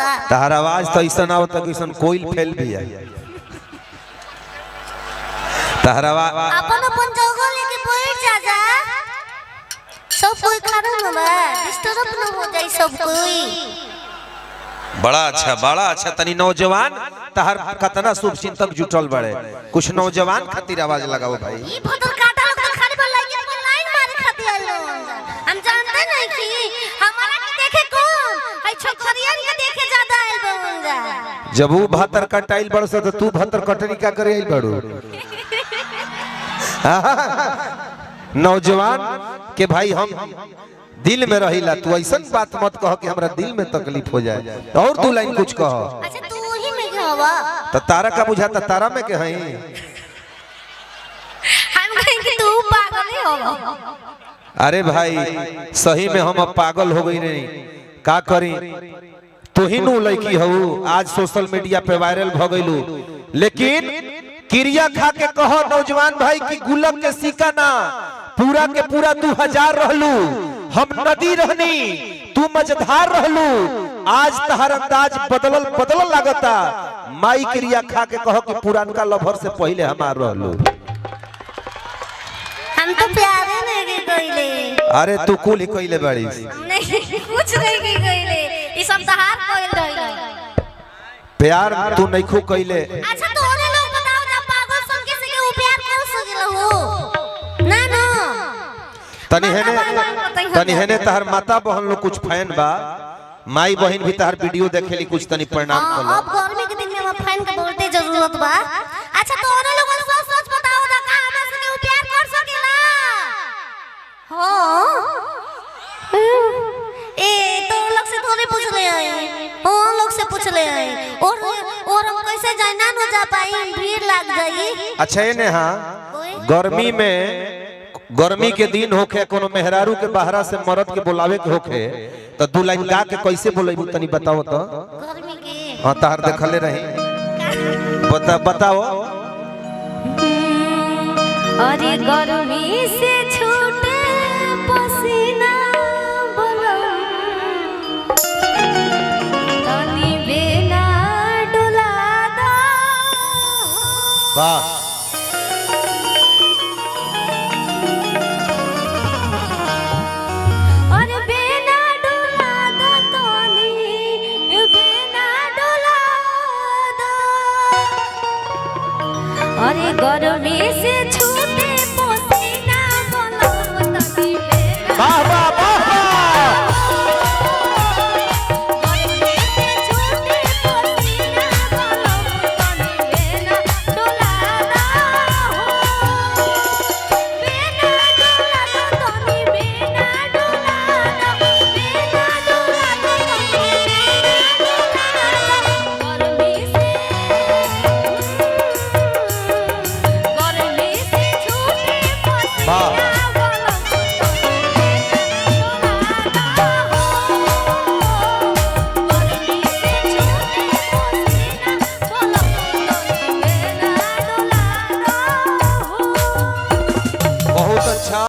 होता तहर आवाज तो ऐसा ना होता कि ऐसा कोई फेल भी है तहर आवाज अपन अपन जगह लेके बैठ जा सब कोई खड़ा न बा डिस्टर्ब न हो जाए सब कोई। बड़ा अच्छा तनी नौजवान तहर कतना शुभ चिंतक जुटल बड़े कुछ नौजवान खातिर आवाज लगाओ भाई। ई भदर काटा लोग तो खाली बोल लाइन पर लाइन मारे खातिर आलो हम जानते नहीं कि हमारा के देखे कौन है छोकरियन के देखे ज्यादा आइल बंजा जब वो भातर कटाइल बड़ से तो तू भातर कटनी का करे आइल बड़ू नौजवान के भाई हम दिल में रहिला तू ऐसा बात मत कह कि हमरा दिल में तकलीफ हो जाए और दो लाइन कुछ कह। अच्छा तू वही में के हवा तो तारा का बुझाता तारा में के हई हम कहीं कि तू पागल ही हो। अरे भाई सही में हम अब पागल हो गई नहीं का करी तू ही नु लड़की हो आज सोशल मीडिया पे वायरल भ गइलू लेकिन क्रिया खा के कहो नौजवान भाई की गुलाब के सिक्का ना पूरा के पूरा 2000 रहलू हम नदी रहनी तू मझधार रहलू आज तहर अंदाज बदलल लागता माई क्रिया खा के कहो कि पुरानका लभर से पहले हमार रहलू। हम तो प्यारे नहीं के कइले अरे तू कुल ही कइले बड़ी नहीं कुछ नहीं के कइले ई सब तहार कइल रही प्यार तू नहीं खू कइले। अच्छा तो ओने लोग बताओ जब पागल सन के से के प्यार कर सकेला हो ना ना तनी हेने तहर माता बहन लोग कुछ फैन बा माई बहन भी तहर वीडियो देखेली कुछ तनी प्रणाम कर लो। अब गर्मी के दिन में हम फैन के बहुते जरूरत बा। अच्छा तो ओने लोग सच सच बताओ ना का हमरा से के प्यार कर सकेला हां ए तो लोग से थोड़ी पूछ ले आई ओ लोग से पूछ ले आई और हम कैसे जाए ना न जा पाई भीड़ लग जाई। अच्छा ये ने हां गर्मी के दिन होखे कोनो मेहरारू के बाहरा से मर्द के बुलावे के होखे तो दू लाइन गा के कैसे बोलेबू तनी बताओ तो। गर्मी के हां तार देखले रही बताओ। अरे गर्मी से छूटे पसीना बलम तनी बेना डुला दो। वाह अरे गर्मी से छूटे